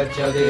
गच्छति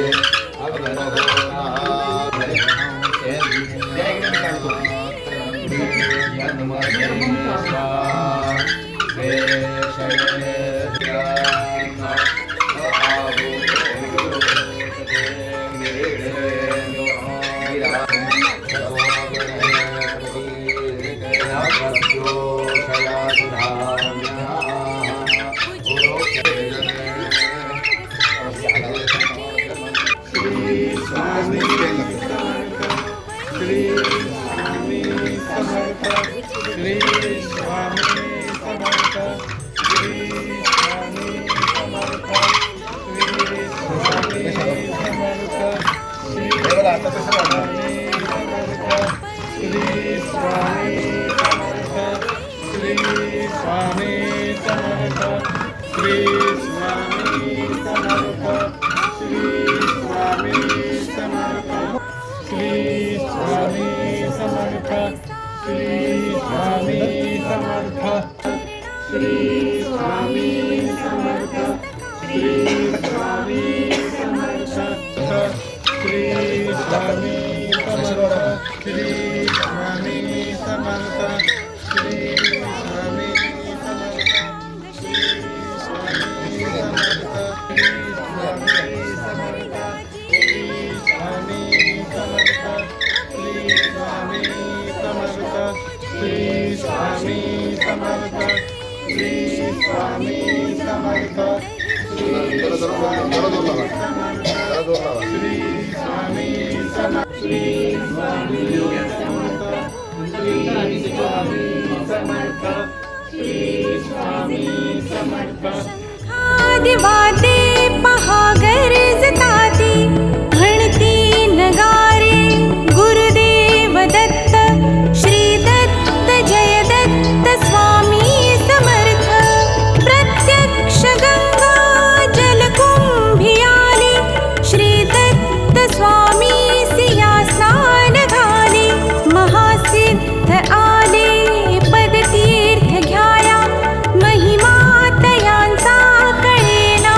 आदिवादे पहा गरजताती म्हणती नगारे गुरुदेव दत्त श्री दत्त जय दत्त स्वामी समर्थ प्रत्यक्ष गंगा जलकुंभी आली श्री दत्त स्वामी सिया स्नान घाले महासिद्ध आले पदतीर्थ घ्याया महिमा तयांचा कळेना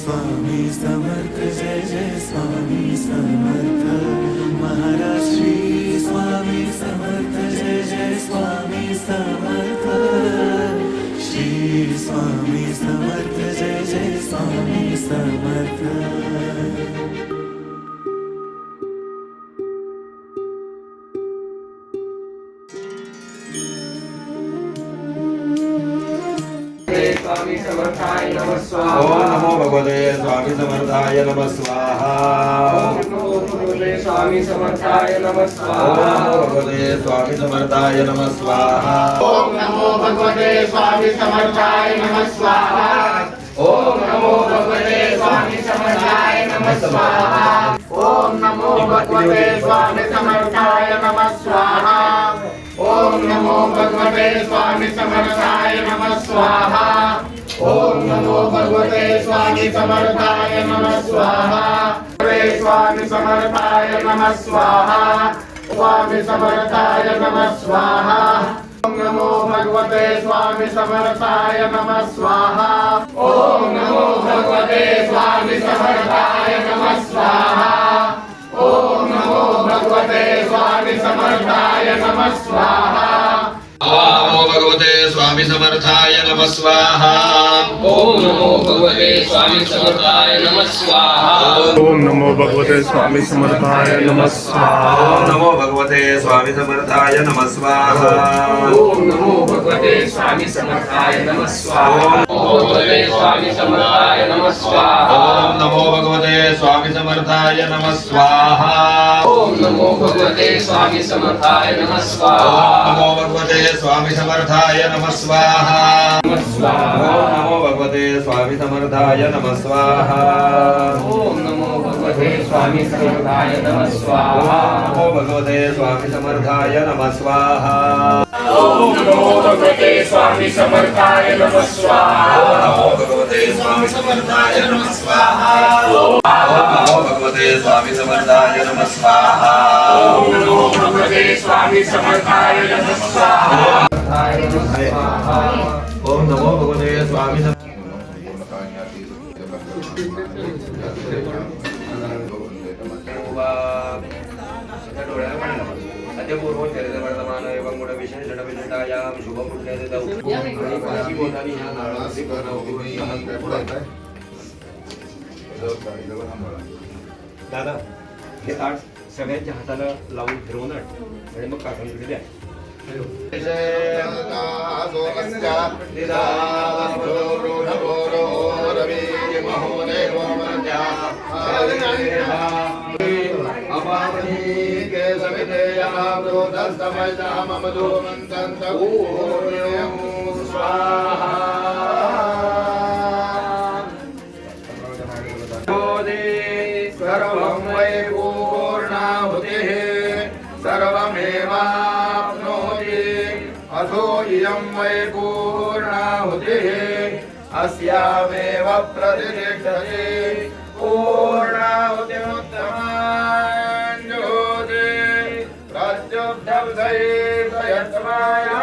स्वामी समर्थ जय जय स्वामी समर्थ महाराज श्री स्वामी समर्थ जय जय स्वामी समर्थ श्री स्वामी समर्थ जय जय स्वामी समर्थ स्वामी समर्थाय नमः स्वाहा। ओम नमो भगवते स्वामी समर्थाय नमः स्वाहा। ओम नमो भगवते स्वामी समर्थाय नमः स्वाहा। ओम नमो भगवते स्वामी समर्थाय नमः स्वाहा। ओम नमो भगवते स्वामी समर्थाय नमः स्वाहा। ओम नमो भगवते स्वामी समर्थाय नमः स्वाहा। ओम नमो भगवते स्वामी समर्थाय नमः स्वाहा। ओम नमो भगवते स्वामी समर्थाय नमः स्वाहा। ओम नमो भगवते स्वामी समर्थाय नमः स्वाहा। स्वामी समर्थाय नमः स्वाहा। स्वामी समर्थाय नमः स्वाहा। ओम नमो भगवते स्वामी समर्थाय नमः स्वाहा। ओम नमो भगवते स्वामी समर्थाय नमः स्वाहा। ओम नमो भगवते स्वामी समर्थाय नमः स्वाहा। ओम नमो भगवते स्वामी समर्थाय नमः स्वाहा। ओम नमो भगवते स्वामी समर्थाय नमः स्वाहा। ओम नमो भगवते स्वामी समर्थाय नमः स्वाहा। ओम नमो भगवते स्वामी समर्थाय नमः स्वाहा। ओम नमो भगवते स्वामी समर्थाय नमः स्वाहा। ओम भगवते स्वामी समर्थाय नमः स्वाहा। ओम नमो भगवते स्वामी समर्थाय नमः स्वाहा। ओम नमो भगवते स्वामी समर्थाय नमः स्वाहा। ओम नमो भगवते स्वामी समर्थाय नमः स्वाहा। ओम नमो भगवते स्वामी समर्थाय नमः स्वाहा। ओम नमो भगवते स्वामी समर्थाय नमः स्वाहा। नमो भगवते स्वामी समर्थाय नमः स्वाहा। ओम नमो भगवते स्वामी समर्थाय नमः स्वाहा। नमो भगवते स्वामी समर्थाय नमः स्वाहा। ओम नमो भगवते स्वामी समर्थाय नमः स्वाहा। ओम नमो भगवते स्वामी समर्थाय नमः स्वाहा। ओम नमो भगवते स्वामी पूर्व चरित वर्तमान एवं गुण विशेष विशिष्टायां शुभ पुण्य दादा हे ताट सगळ्यांच्या हाताला लावून फिरवून आणि मग काकांकडे द्या. सर्वं वै पूर्णाहुतिः सर्वमेवाप्नोति अथो इयं वै पूर्णाहुतिः अस्यामेव प्रतिष्ठते पूर्णाहुतिमुत्तमां ज्योति प्रत्युब्धब्धये प्रयत्नाया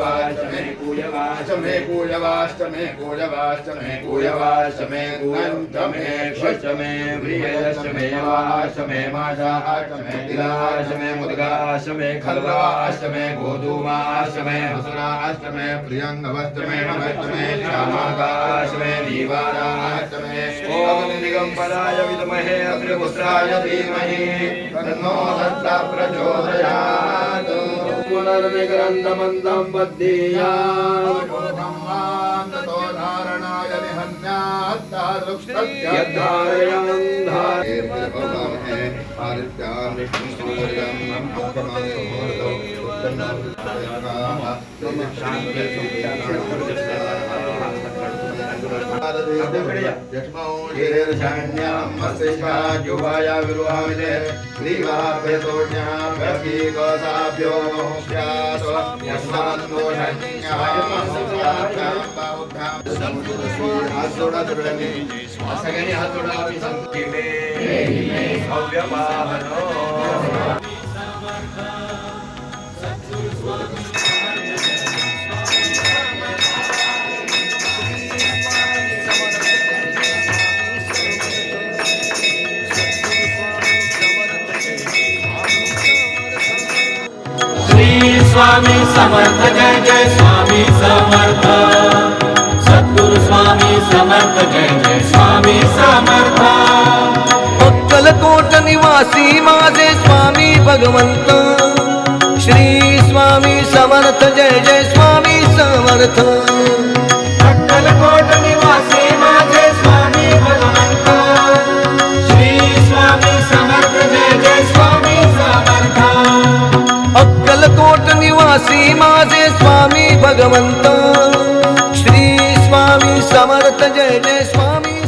वाष्टमे पूयवाष्टमे पूयवाष्टमे पूयवाष्टमे पूयवाष्टमे पूयवाष्टमे षष्टमे प्रियदशमे वाष्टमे माषाष्टमे तिलाष्टमे मुद्गाष्टमे खल्वाष्टमे गोधूमाष्टमे हसुराष्टमे प्रियङ्गवष्टमे नवष्टमे श्यामाकाष्टमे दीवाराष्टमे ॐ दिगम्बराय विद्महे अग्निपुत्राय धीमहि तन्नो दत्ता प्रचोदयात् पुनर्विक्रन्दमन्दं बद्धीयात् धारणाय सगळ्यांनी हात जोडा आम्ही सांगतो की मे भव्य वाहन स्वामी समर्थ जय जय स्वामी समर्थ सद्गुरु स्वामी समर्थ जय जय स्वामी समर्थ अक्कलकोट निवासी माझे स्वामी भगवंत श्री स्वामी समर्थ जय जय स्वामी समर्थ अक्कलकोट निवासी माझे स्वामी भगवंत श्री स्वामी समर्थ जय जय स्वामी समर्थ अक्कलकोट निवासी माझे स्वामी भगवंत श्री स्वामी समर्थ जय जय स्वामी